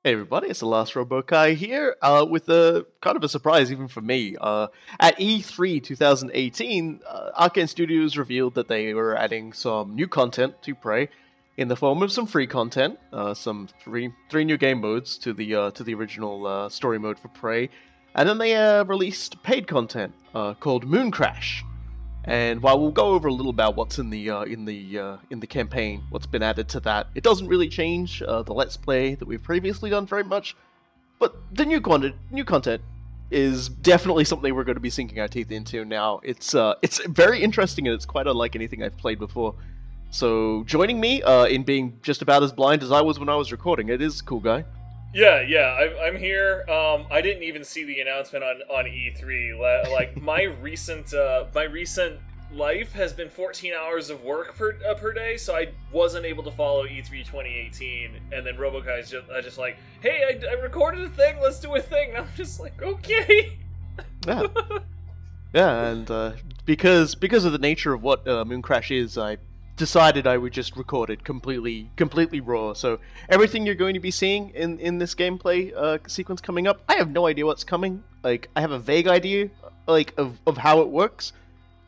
Hey everybody, it's the last Robokai here, with a kind of a surprise even for me. At E3 2018, Arkane Studios revealed that they were adding some new content to Prey, in the form of some free content, some three new game modes to the original story mode for Prey, and then they released paid content called Mooncrash. And while we'll go over a little about what's in the campaign, what's been added to that, it doesn't really change the Let's Play that we've previously done very much. But the new content is definitely something we're going to be sinking our teeth into now. It's very interesting and it's quite unlike anything I've played before. So joining me in being just about as blind as I was when I was recording, it is Cool Guy. Yeah, I'm here. I didn't even see the announcement on E3. Like my recent life has been 14 hours of work per day, so I wasn't able to follow E3 2018. And then Robokai's just like, hey, I recorded a thing. Let's do a thing. And I'm just like, okay. Yeah, yeah, and because of the nature of what Mooncrash is, I decided I would just record it completely raw. So everything you're going to be seeing in this gameplay sequence coming up, I have no idea what's coming. Like, I have a vague idea of how it works,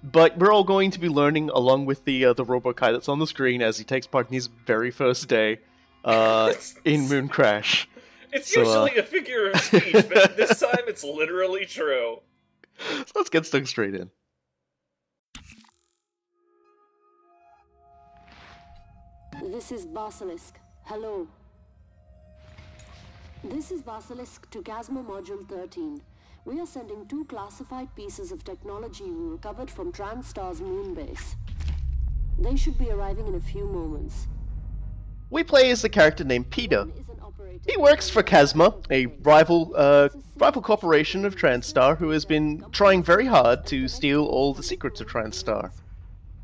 but we're all going to be learning along with the Robokai that's on the screen as he takes part in his very first day in Mooncrash. It's usually a figure of speech, but this time it's literally true. So let's get stuck straight in. This is Basilisk. Hello. This is Basilisk to KASMA Module 13. We are sending 2 classified pieces of technology we recovered from TranStar's moon base. They should be arriving in a few moments. We play as the character named Peter. He works for KASMA, a rival corporation of TranStar who has been trying very hard to steal all the secrets of TranStar.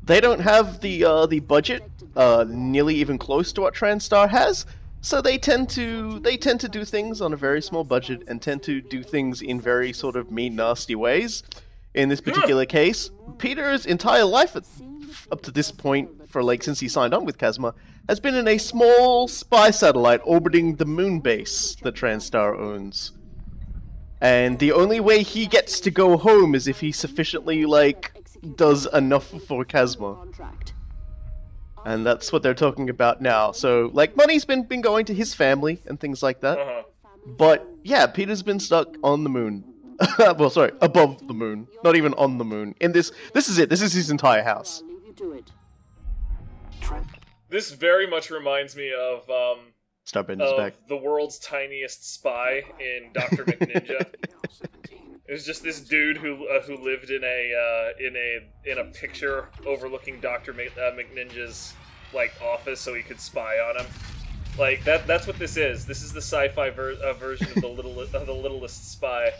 They don't have the budget nearly even close to what TranStar has, so they tend to do things on a very small budget and tend to do things in very sort of mean, nasty ways. In this particular case, Peter's entire life up to this point, since he signed on with KASMA, has been in a small spy satellite orbiting the moon base that TranStar owns. And the only way he gets to go home is if he sufficiently does enough for KASMA. And that's what they're talking about now. So, money's been going to his family and things like that. Uh-huh. But, yeah, Peter's been stuck on the moon. Well, sorry, above the moon. Not even on the moon. This is it. This is his entire house. This very much reminds me of back. the world's tiniest spy in Dr. McNinja. It was just this dude who lived in a picture overlooking Dr. McNinja's office, so he could spy on him. That's what this is. This is the sci-fi version of the littlest spy.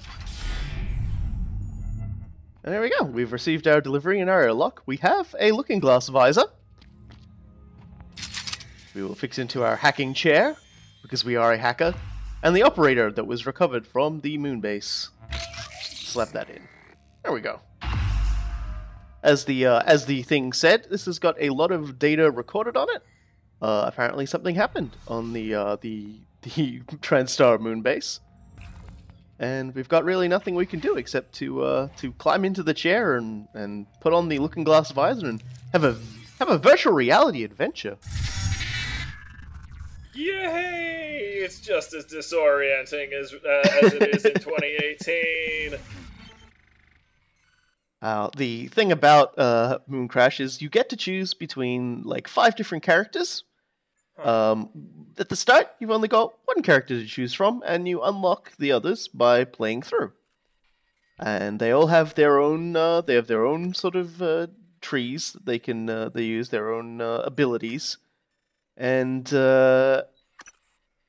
And there we go. We've received our delivery in our airlock. We have a looking glass visor. We will fix into our hacking chair because we are a hacker, and the operator that was recovered from the moon base. Slap that in. There we go. As the thing said, this has got a lot of data recorded on it. Apparently something happened on the TranStar moon base, and we've got really nothing we can do except to climb into the chair and put on the looking glass visor and have a virtual reality adventure. Yay! It's just as disorienting as it is in 2018. The thing about Mooncrash is you get to choose between 5 different characters. At the start, you've only got 1 character to choose from, and you unlock the others by playing through. And they all have their own. They have their own sort of trees that they can. They use their own abilities, and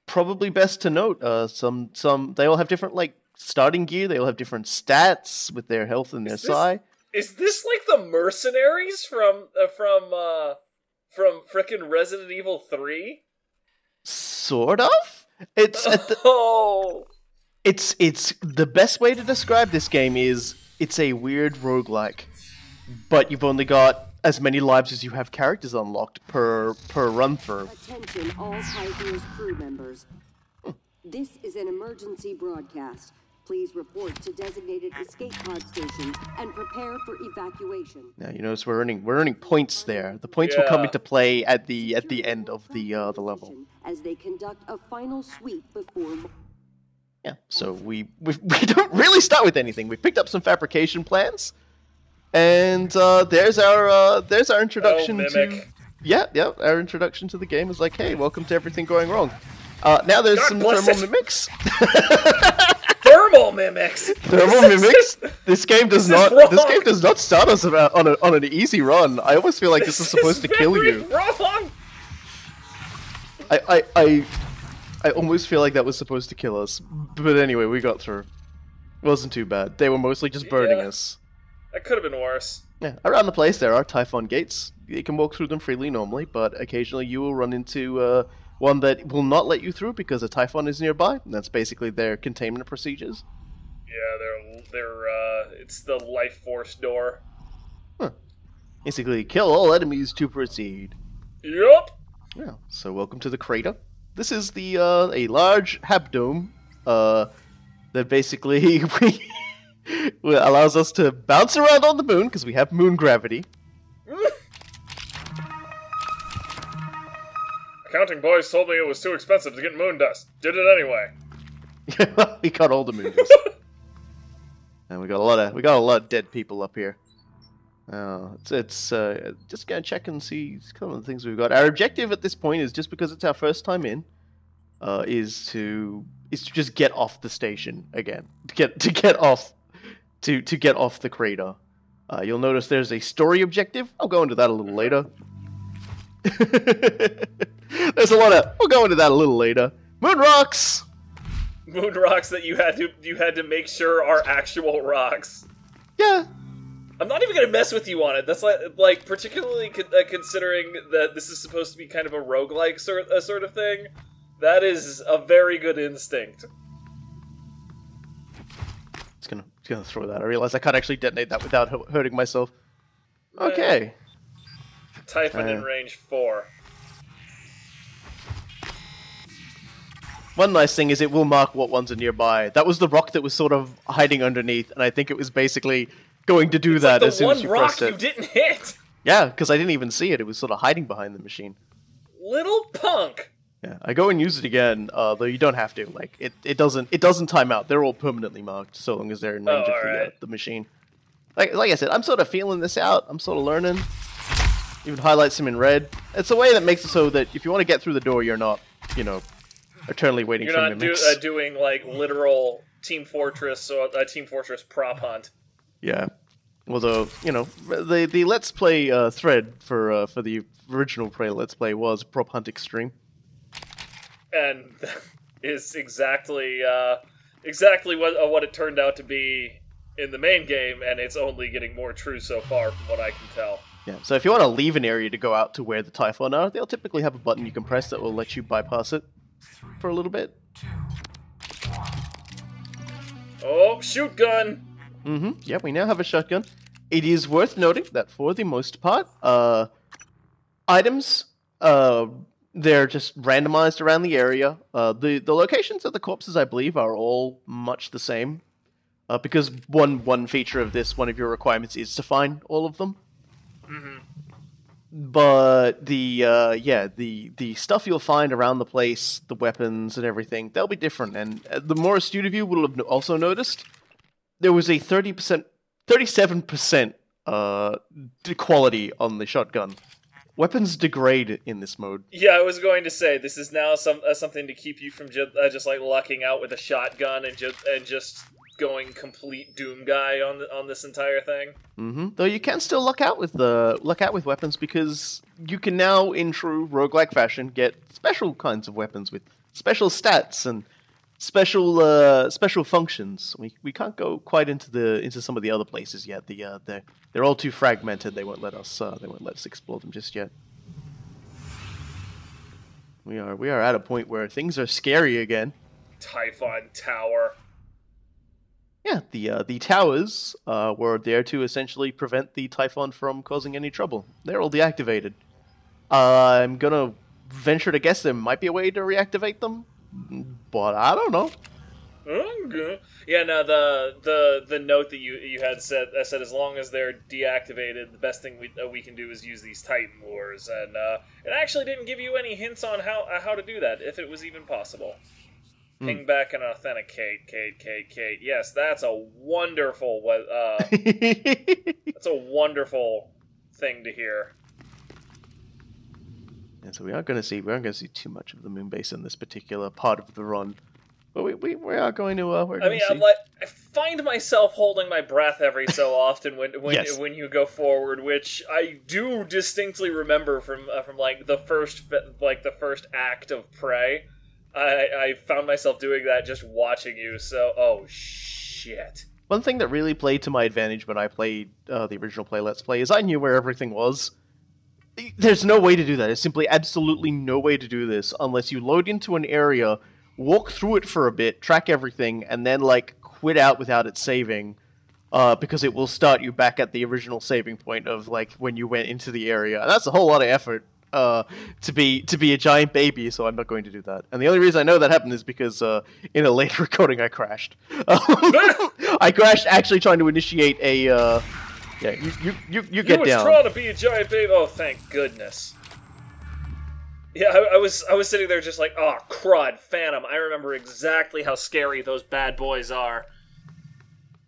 probably best to note, some they all have different starting gear. They all have different stats with their health and their psi. Is this the mercenaries from frickin' Resident Evil 3? Sort of. It's the best way to describe this game is it's a weird roguelike, but you've only got as many lives as you have characters unlocked per run through. Attention all Titan's crew members. This is an emergency broadcast. Please report to designated escape pod stations and prepare for evacuation. Now you notice we're earning points there. The points will come into play at the end of the level. As they conduct a final sweep before. Yeah, so we don't really start with anything. We picked up some fabrication plans, and there's our introduction to. Yeah, our introduction to the game is like, hey, welcome to everything going wrong. Now there's some thermal mimics. Thermal mimics. Thermal mimics. This game does not start us on an easy run. I almost feel like this is supposed to kill you. Wrong. I almost feel like that was supposed to kill us. But anyway, we got through. It wasn't too bad. They were mostly just burning us. That could have been worse. Yeah, around the place there are Typhon gates. You can walk through them freely normally, but occasionally you will run into one that will not let you through because a Typhon is nearby. And that's basically their containment procedures. Yeah, it's the life force door. Huh. Basically, kill all enemies to proceed. Yup. Yeah. So welcome to the crater. This is the a large habdome that basically allows us to bounce around on the moon because we have moon gravity. Accounting boys told me it was too expensive to get moon dust. Did it anyway. We got all the moon dust. And we got a lot of dead people up here. It's just gonna check and see some of the things we've got. Our objective at this point is, just because it's our first time in, is to just get off the station again. To get off the crater. You'll notice there's a story objective. I'll go into that a little later. We'll go into that a little later. Moon rocks. Moon rocks that you had to make sure are actual rocks. Yeah. I'm not even gonna mess with you on it. That's like particularly considering that this is supposed to be kind of a roguelike sort of thing. That is a very good instinct. It's gonna throw that. I realize I can't actually detonate that without hurting myself. Okay. Typhon in range 4. One nice thing is it will mark what ones are nearby. That was the rock that was sort of hiding underneath, and I think it was basically going to do that as soon as you pressed it. One rock you didn't hit! Yeah, because I didn't even see it. It was sort of hiding behind the machine. Little punk! Yeah, I go and use it again, though you don't have to. Like, it doesn't time out. They're all permanently marked, so long as they're in range of the machine. Like I said, I'm sort of feeling this out. I'm sort of learning. Even highlights them in red. It's a way that makes it so that if you want to get through the door, you're not, eternally waiting for mimics. You're not doing, like, literal Team Fortress prop hunt. Yeah. Although, the Let's Play thread for the original Prey Let's Play was Prop Hunt Extreme. And is exactly what it turned out to be in the main game, and it's only getting more true so far from what I can tell. Yeah, so if you want to leave an area to go out to where the Typhon are, they'll typically have a button you can press that will let you bypass it for a little bit. Oh, shoot gun! Mm-hmm, yeah, we now have a shotgun. It is worth noting that for the most part, items, they're just randomized around the area. The locations of the corpses, I believe, are all much the same. Because one feature of this, one of your requirements is to find all of them. Mm-hmm. But the stuff you'll find around the place, the weapons and everything, they'll be different. And the more astute of you will have also noticed there was a 37% quality on the shotgun. Weapons degrade in this mode. Yeah, I was going to say this is now something to keep you from just like lucking out with a shotgun and just going complete Doom guy on this entire thing. Mm-hmm. Though you can still luck out with weapons because you can now, in true roguelike fashion, get special kinds of weapons with special stats and special functions. We can't go quite into some of the other places yet. They're all too fragmented. They won't let us explore them just yet. We are at a point where things are scary again. Typhon Tower. Yeah, the towers were there to essentially prevent the Typhon from causing any trouble. They're all deactivated. I'm gonna venture to guess there might be a way to reactivate them, but I don't know. Okay. Yeah, no, the note that you had said, I said as long as they're deactivated, the best thing we can do is use these Titan lures, and it actually didn't give you any hints on how to do that, if it was even possible. Ping back and authenticate, Kate. Yes, that's a wonderful that's a wonderful thing to hear. And so we aren't going to see too much of the moon base in this particular part of the run. But we are going to. I find myself holding my breath every so often when you go forward, which I do distinctly remember from like the first act of Prey. I found myself doing that just watching you. So, oh shit. One thing that really played to my advantage when I played the original Let's Play is I knew where everything was. There's no way to do that. There's simply absolutely no way to do this unless you load into an area, walk through it for a bit, track everything, and then, like, quit out without it saving, because it will start you back at the original saving point of, like, when you went into the area. And that's a whole lot of effort to be a giant baby, so I'm not going to do that. And the only reason I know that happened is because in a later recording I crashed. I crashed actually trying to initiate a... Yeah, you get down. You was trying to be a giant baby. Oh, thank goodness. Yeah, I was sitting there just like, oh, crud, Phantom. I remember exactly how scary those bad boys are.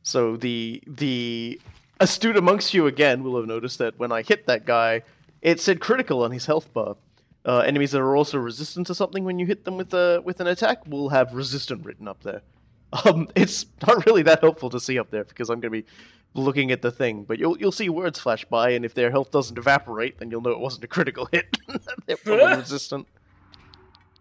So the astute amongst you again will have noticed that when I hit that guy, it said critical on his health bar. Enemies that are also resistant to something when you hit them with an attack will have resistant written up there. It's not really that helpful to see up there because I'm going to be looking at the thing, but you'll see words flash by, and if their health doesn't evaporate, then you'll know it wasn't a critical hit. They're probably resistant.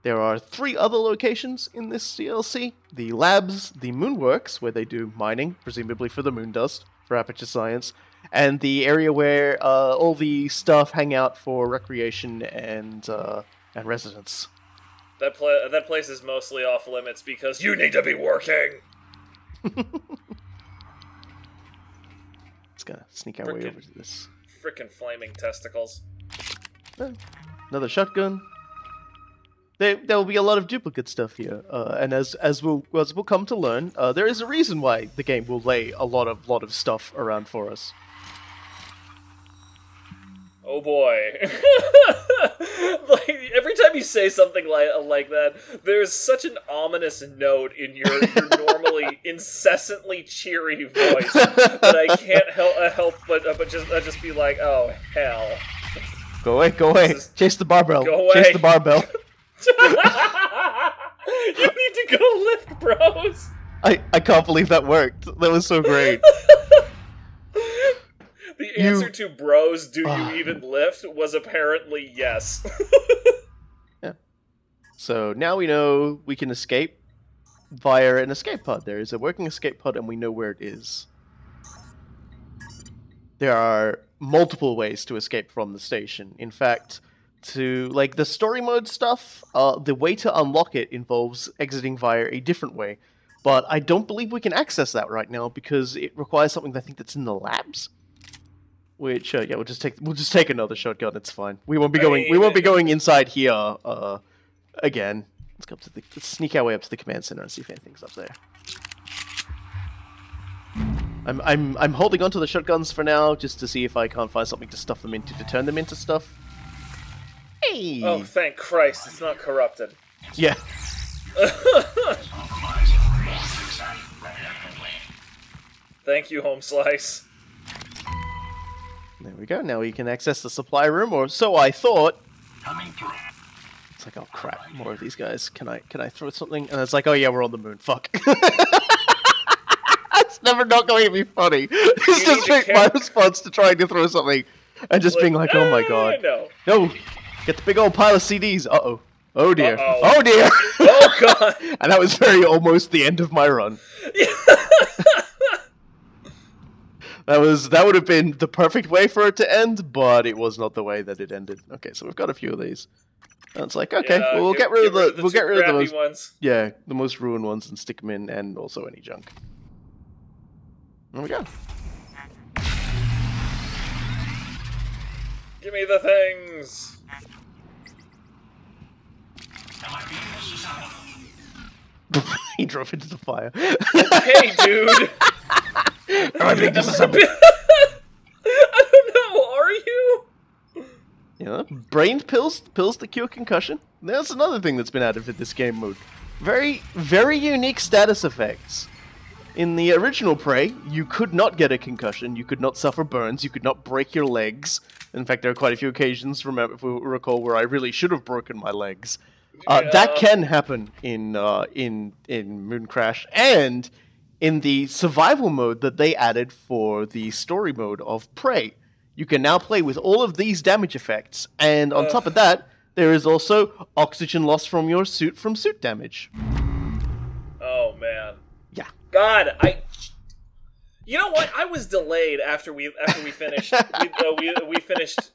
There are 3 other locations in this DLC. The labs, the Moonworks, where they do mining, presumably for the moon dust, for Aperture Science, and the area where all the staff hang out for recreation and residence. That place is mostly off limits because you need to be working! It's gonna sneak our way over to this. Frickin' flaming testicles. Another shotgun. There will be a lot of duplicate stuff here, and as we'll come to learn, there is a reason why the game will lay a lot of stuff around for us. Oh boy. Like, every time you say something like that, there's such an ominous note in your normally incessantly cheery voice that I can't help but just be like, oh, hell. Go away. Chase the barbell. Go away. Chase the barbell. You need to go lift, bros. I can't believe that worked. That was so great. The answer to bros, do you even lift, was apparently yes. Yeah. So now we know we can escape via an escape pod. There is a working escape pod and we know where it is. There are multiple ways to escape from the station. In fact, to like the story mode stuff, the way to unlock it involves exiting via a different way. But I don't believe we can access that right now because it requires something I think that's in the labs. Which we'll just take another shotgun. It's fine. We won't be going inside here again. Let's sneak our way up to the command center and see if anything's up there. I'm holding onto the shotguns for now just to see if I can't find something to stuff them into to turn them into stuff. Hey! Oh, thank Christ! It's not corrupted. Yeah. Thank you, Home Slice. There we go. Now we can access the supply room, or so I thought. Coming through. It's like, oh crap, more of these guys. Can I throw something? And it's like, oh yeah, we're on the moon. Fuck. It's never not going to be funny. It's just my response to trying to throw something and just being like, oh my god. No, get the big old pile of CDs. Uh-oh. Oh dear. Uh-oh. Oh dear. Oh god. And that was very almost the end of my run. That would have been the perfect way for it to end, but it was not the way that it ended. Okay, so we've got a few of these. And it's like, okay, well, we'll get rid of the most ones. Yeah, the most ruined ones and stick them in, and also any junk. There we go. Give me the things. He drove into the fire. Hey, dude. I think this is a bit... I don't know. Are you? You know, brain pills that cure concussion. That's another thing that's been added for this game mode. Very, very unique status effects. In the original Prey, you could not get a concussion, you could not suffer burns, you could not break your legs. In fact, there are quite a few occasions, if we recall, where I really should have broken my legs. That can happen in Mooncrash, and in the survival mode that they added for the story mode of Prey. You can now play with all of these damage effects, and on top of that, there is also oxygen loss from your suit from suit damage. Oh, man. Yeah. God, you know what? I was delayed after we finished we finished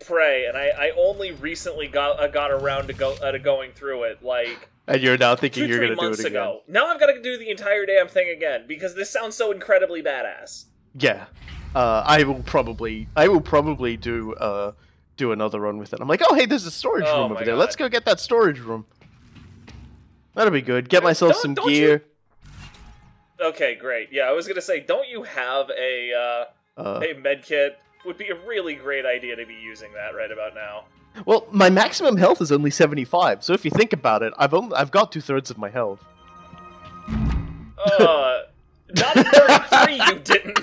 Prey, and I only recently got around to going through it, like. And you're now thinking you're going to do it again. Ago. Now I've got to do the entire damn thing again because this sounds so incredibly badass. Yeah, I will probably do another run with it. I'm like, oh hey, there's a storage room over there. Let's go get that storage room. That'll be good. Get myself some gear. Okay, great. Yeah, I was gonna say, don't you have a med kit? Would be a really great idea to be using that right about now. Well, my maximum health is only 75, so if you think about it, I've got 2/3 of my health. Not 33, you didn't.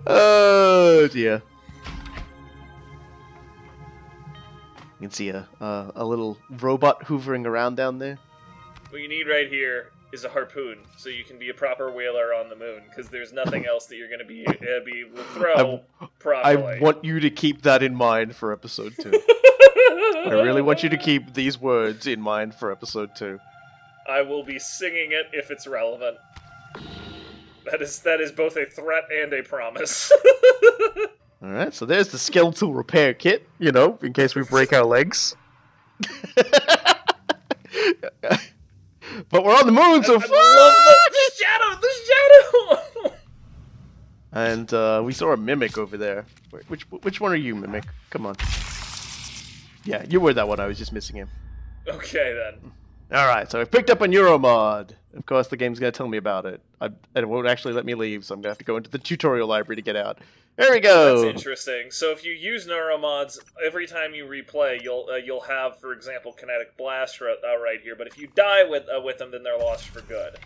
Oh dear. You can see a little robot hoovering around down there. What you need right here is a harpoon, so you can be a proper whaler on the moon, because there's nothing else that you're going to be able to throw properly. I want you to keep that in mind for episode 2. I really want you to keep these words in mind for episode 2. I will be singing it if it's relevant. That is both a threat and a promise. Alright, so there's the skeletal repair kit, you know, in case we break our legs. But we're on the moon, so I love the shadow! And we saw a mimic over there. Which one are you, mimic? Come on. Yeah, you were that one. I was just missing him. Okay, then. Alright, so I've picked up a Neuromod. Of course, the game's going to tell me about it. And it won't actually let me leave, so I'm going to have to go into the tutorial library to get out. There we go! That's interesting. So if you use Neuromods, every time you replay, you'll have, for example, Kinetic Blast right here, but if you die with them, then they're lost for good.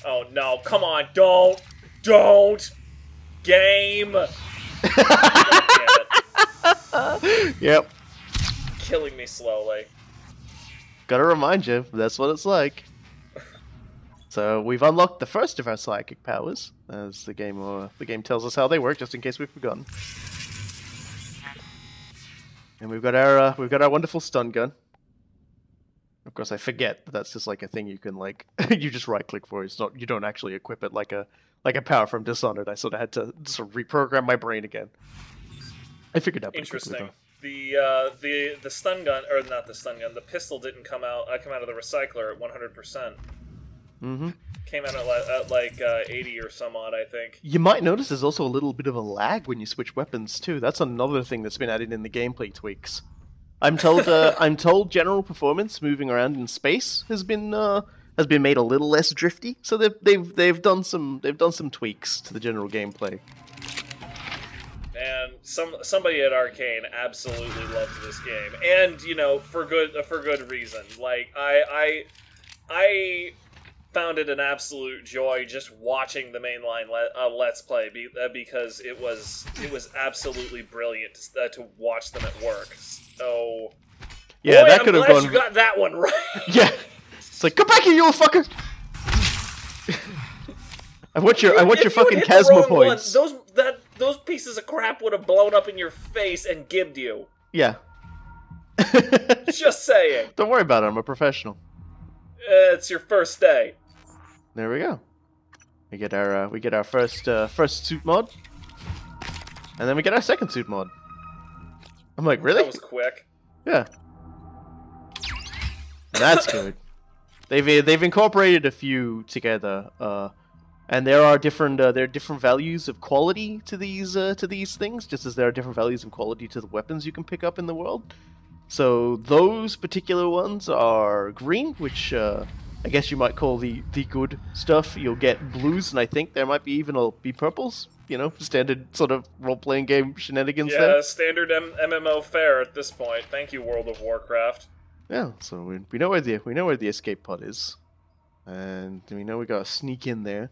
Oh no, come on, don't! Game! God damn it. Yep. Killing me slowly. Gotta remind you, that's what it's like. So we've unlocked the first of our psychic powers, as the game tells us how they work, just in case we've forgotten. And we've got our wonderful stun gun. Of course, I forget that that's just like a thing you can like you just right click for. It's not, you don't actually equip it like a power from Dishonored. I sort of had to sort of reprogram my brain again. I figured out. Interesting. The stun gun, or not the stun gun, the pistol didn't come out of the recycler at 100%. Mm-hmm. Came out at like 80 or some odd, I think. You might notice there's also a little bit of a lag when you switch weapons too. That's another thing that's been added in the gameplay tweaks. I'm told general performance moving around in space has been made a little less drifty. So they've done some tweaks to the general gameplay. And somebody at Arkane absolutely loved this game, and you know, for good reason. Like I found it an absolute joy just watching the mainline Let's Play because it was absolutely brilliant to watch them at work. So yeah, boy, that could have gone. You got that one right. Yeah, it's like, come back here, you little fucker. I want your fucking KASMA points. Those pieces of crap would have blown up in your face and gibbed you. Yeah. Just saying. Don't worry about it. I'm a professional. It's your first day. There we go. We get our first suit mod, and then we get our second suit mod. I'm like, really? That was quick. Yeah. That's good. They've incorporated a few together, and there are different values of quality to these things, just as there are different values of quality to the weapons you can pick up in the world. So those particular ones are green, which I guess you might call the good stuff. You'll get blues, and I think there might be even be purples. You know, standard sort of role-playing game shenanigans there. Yeah, standard MMO fare at this point. Thank you, World of Warcraft. Yeah, so we know where the escape pod is, and we know we gotta sneak in there.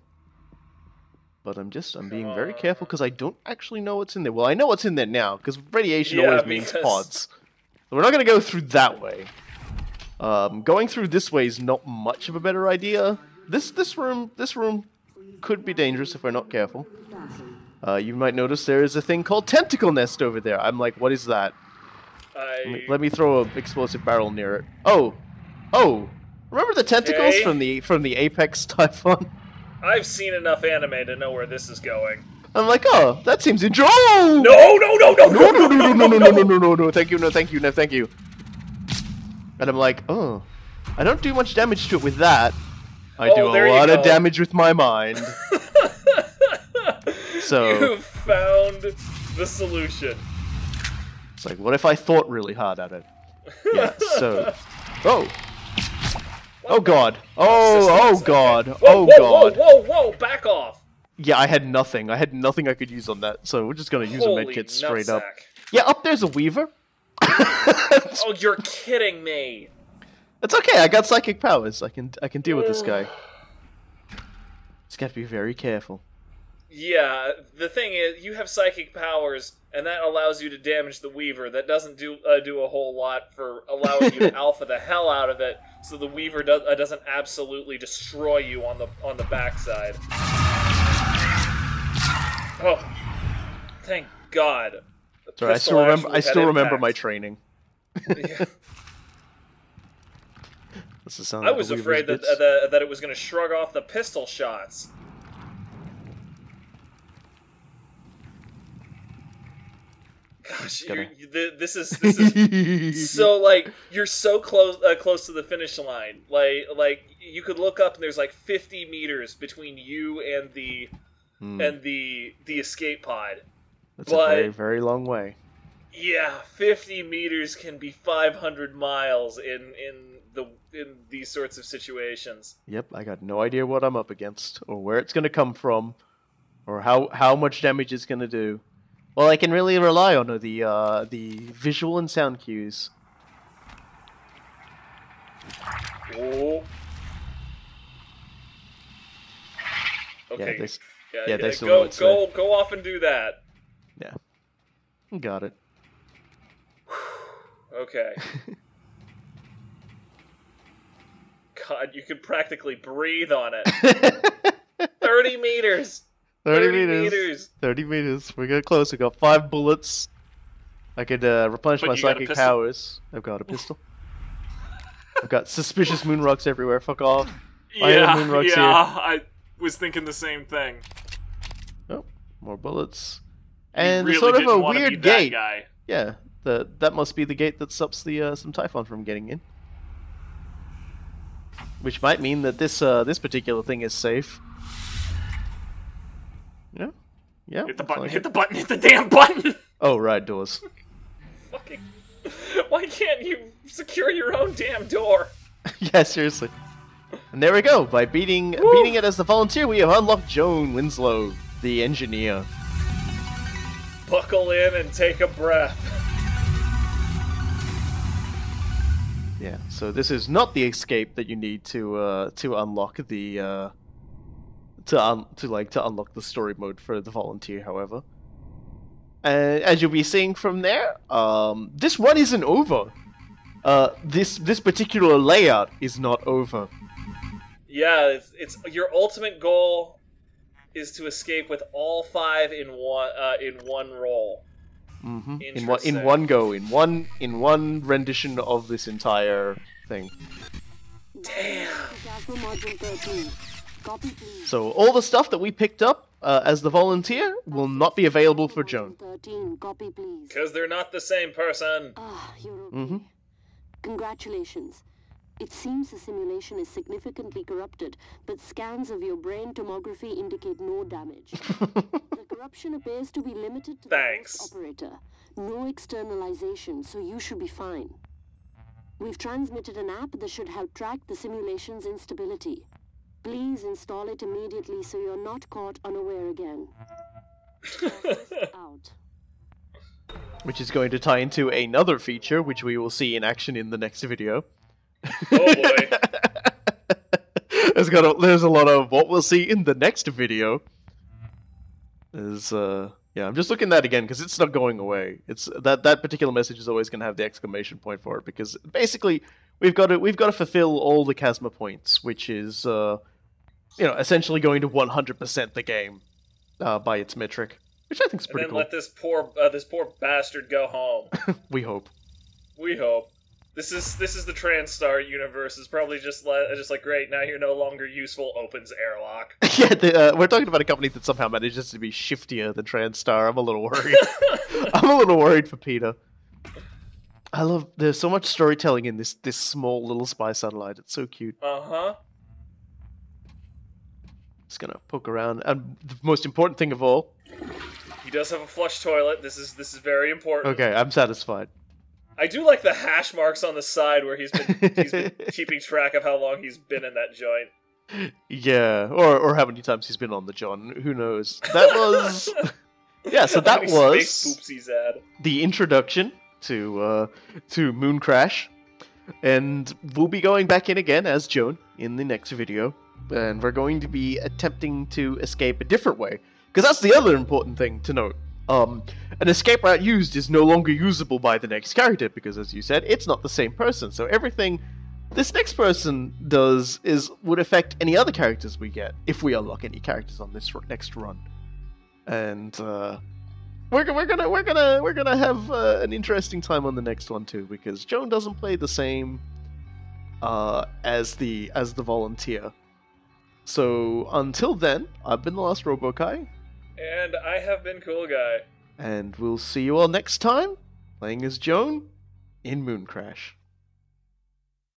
But I'm being very careful because I don't actually know what's in there. Well, I know what's in there now because radiation always means pods. So we're not gonna go through that way. Going through this way is not much of a better idea. This room could be dangerous if we're not careful. You might notice there is a thing called Tentacle Nest over there. I'm like, what is that? Let me throw an explosive barrel near it. Oh! Remember the tentacles from the Apex Typhon? I've seen enough anime to know where this is going. I'm like, oh, that seems interesting. Oh! No, thank you. And I'm like, oh, I don't do much damage to it with that. I do a lot of damage with my mind. So you found the solution. It's like, what if I thought really hard at it? Yeah, so... Oh god. Oh god. Whoa, back off. Yeah, I had nothing I could use on that, so we're just gonna use a medkit straight up. Yeah, up there's a Weaver. Oh, you're kidding me. It's okay, I got psychic powers. I can deal with this guy. Just gotta be very careful. Yeah, the thing is, you have psychic powers, and that allows you to damage the Weaver. That doesn't do a whole lot for allowing you to alpha the hell out of it, so the Weaver doesn't absolutely destroy you on the backside. Oh, thank God. Sorry, I still remember my training. Yeah. I was afraid that it was going to shrug off the pistol shots. Gosh, this is so, like, you're so close to the finish line. Like you could look up and there's like 50 meters between you and the escape pod. That's a very, very long way. Yeah, 50 meters can be 500 miles in these sorts of situations. Yep, I got no idea what I'm up against, or where it's going to come from, or how much damage it's going to do. Well, I can really rely on the visual and sound cues. Oh. Okay. Go off and do that. Yeah. Got it. Okay. God, you could practically breathe on it. 30 meters. 30 meters. 30 meters. We're getting close. We got 5 bullets. I could replenish my psychic powers. I've got a pistol. I've got suspicious moon rocks everywhere. Fuck off. I was thinking the same thing. Oh, more bullets. And really sort of a weird gate. Yeah, that must be the gate that stops some Typhon from getting in. Which might mean that this particular thing is safe. Yeah. Yeah. Hit the button, hit the damn button! Oh, right, doors. Fucking... Why can't you secure your own damn door? Yeah, seriously. And there we go. By beating it as the volunteer, we have unlocked Joan Winslow, the engineer. Buckle in and take a breath. Yeah, so this is not the escape that you need to unlock the to unlock the story mode for the volunteer, however. And as you'll be seeing from there, this run isn't over. This particular layout is not over. Yeah, it's your ultimate goal is to escape with all 5 in one roll. Mm-hmm. In one go, in one rendition of this entire thing. Damn. So all the stuff that we picked up as the volunteer will not be available for Joan. Because they're not the same person. You're okay. Congratulations. It seems the simulation is significantly corrupted, but scans of your brain tomography indicate no damage. The corruption appears to be limited to the host operator. No externalization, so you should be fine. We've transmitted an app that should help track the simulation's instability. Please install it immediately so you're not caught unaware again. Out. Which is going to tie into another feature, which we will see in action in the next video. Oh boy. There's a lot of what we'll see in the next video. Yeah, I'm just looking at that again because it's not going away. It's that particular message is always going to have the exclamation point for it because basically we've got to fulfill all the KASMA points, which is essentially going to 100% the game by its metric, which I think is pretty cool. And then let this poor bastard go home. We hope. We hope. This is the TranStar universe. It's probably just like great. Now you're no longer useful. Opens airlock. Yeah, we're talking about a company that somehow manages to be shiftier than TranStar. I'm a little worried. I'm a little worried for Peter. There's so much storytelling in this small little spy satellite. It's so cute. Uh-huh. Just gonna poke around, and the most important thing of all, he does have a flush toilet. This is very important. Okay, I'm satisfied. I do like the hash marks on the side where he's been keeping track of how long he's been in that joint. Yeah, or how many times he's been on the John. Who knows? That was... Yeah, so that was space poops he's had. The introduction to Mooncrash. And we'll be going back in again as Joan in the next video. And we're going to be attempting to escape a different way. Because that's the other important thing to note. An escape route used is no longer usable by the next character, because as you said, it's not the same person. So everything this next person does would affect any other characters we get, if we unlock any characters on this next run. And we're gonna have an interesting time on the next one too, because Joan doesn't play the same as the volunteer. So until then, I've been the Last Roguelike. And I have been Cool Guy. And we'll see you all next time, playing as Joan in Mooncrash.